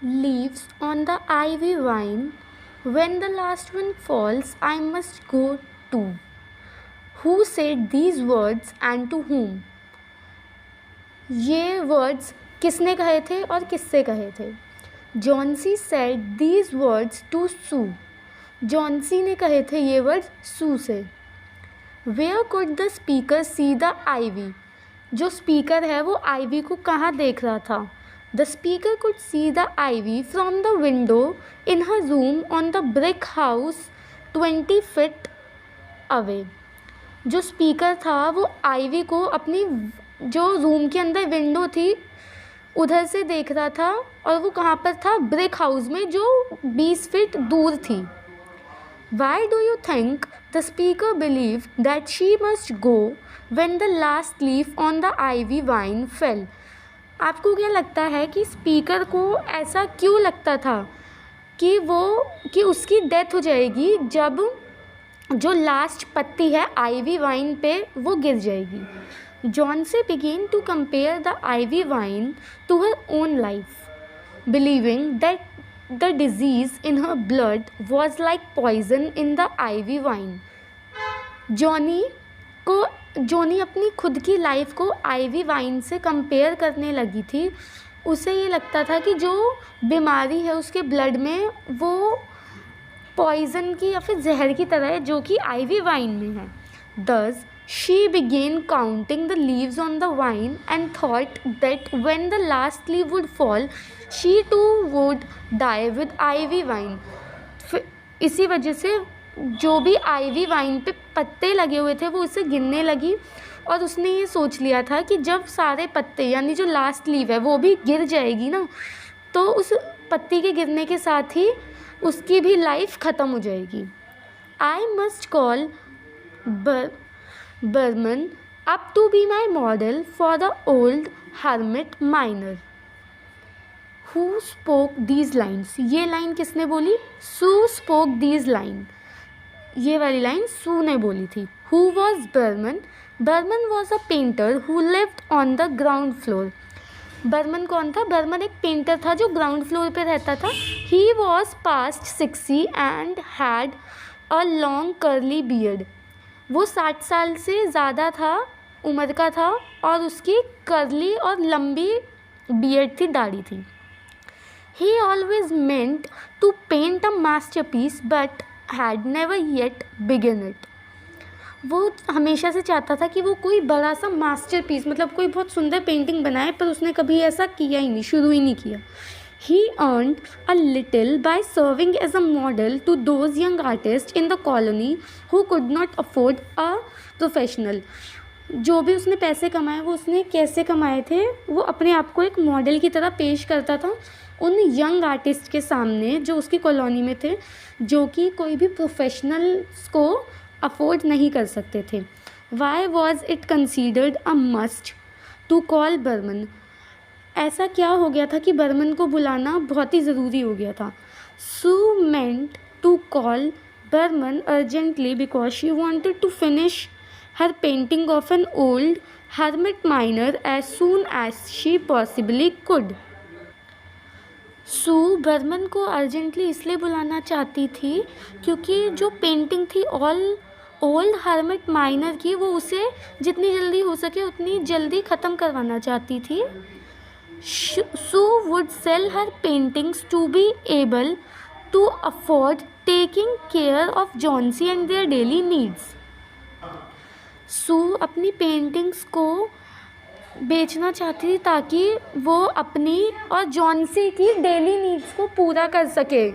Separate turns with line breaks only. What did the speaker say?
Leaves on the ivy vine. When the last one falls, I must go too. Who said these words and to whom? ये words किसने कहे थे और किससे कहे थे? Johnsy said these words to Sue. Johnsy ने कहे थे ये वर्ड्स सू से. Where could the speaker see the ivy. जो स्पीकर है वो आईवी को कहाँ देख रहा था? The speaker could see the ivy from the window in her room on the brick house 20 feet away. जो स्पीकर था वो आईवी को अपनी जो रूम के अंदर विंडो थी उधर से देख रहा था, और वो कहाँ पर था? ब्रिक हाउस में, जो 20 feet दूर थी. Why do you think the speaker believed that she must go when the last leaf on the ivy vine fell? आपको क्या लगता है कि स्पीकर को ऐसा क्यों लगता था कि उसकी डेथ हो जाएगी जब जो लास्ट पत्ती है आईवी वाइन पे वो गिर जाएगी? Johnsy began to compare the ivy vine to her own life, believing that the disease in her blood was like poison in the ivy vine. Johnny अपनी खुद की लाइफ को आईवी वाइन से compare करने लगी थी. उसे ये लगता था कि जो बीमारी है उसके ब्लड में वो पॉइज़न की या फिर जहर की तरह है जो कि आईवी वाइन में है. Thus, she began counting the leaves on the vine and thought that when the last leaf would fall, she too would die with ivy vine. इसी वजह से जो भी आईवी वाइन पे पत्ते लगे हुए थे वो उसे गिनने लगी, और उसने ये सोच लिया था कि जब सारे पत्ते यानी जो लास्ट लीफ है वो भी गिर जाएगी ना, तो उस पत्ती के गिरने के साथ ही उसकी भी लाइफ ख़त्म हो जाएगी. I must call Burman up to be my model for the old hermit miner. Who spoke these lines? ये लाइन किसने बोली? Sue spoke these line. ये वाली लाइन सू ने बोली थी. Who was Berman? Berman was a painter who lived on the ground floor. Burman कौन था? बर्मन एक पेंटर था जो ग्राउंड फ्लोर पे रहता था. He was past 60 and had a long curly beard. वो 60 साल से ज़्यादा था, उम्र का था, और उसकी कर्ली और लंबी बियर्ड थी, दाढ़ी थी. He always meant to paint a masterpiece but had never yet begun it. वो हमेशा से चाहता था कि वो कोई बड़ा सा मास्टरपीस मतलब कोई बहुत सुंदर पेंटिंग बनाए, पर उसने कभी ऐसा किया ही नहीं, शुरू ही नहीं किया. He earned a little by serving as a model to those young artists in the colony who could not afford a professional. जो भी उसने पैसे कमाए वो उसने कैसे कमाए थे? वो अपने आप को एक मॉडल की तरह पेश करता था उन यंग आर्टिस्ट के सामने जो उसकी कॉलोनी में थे, जो कि कोई भी प्रोफेशनल्स को अफोर्ड नहीं कर सकते थे. Why was it considered a must to call Burman? ऐसा क्या हो गया था कि बर्मन को बुलाना बहुत ही ज़रूरी हो गया था? Sue meant to call Burman urgently because she wanted to finish her painting of an old hermit miner as soon as she possibly could. सू बर्मन को अर्जेंटली इसलिए बुलाना चाहती थी क्योंकि जो पेंटिंग थी ओल्ड हर्मिट माइनर की, वो उसे जितनी जल्दी हो सके उतनी जल्दी ख़त्म करवाना चाहती थी. Sue would sell her paintings to be able to afford taking care of Johnsy and their daily needs. Sue अपनी पेंटिंग्स को बेचना चाहती थी ताकि वो अपनी और जॉन्सी की डेली नीड्स को पूरा कर सके.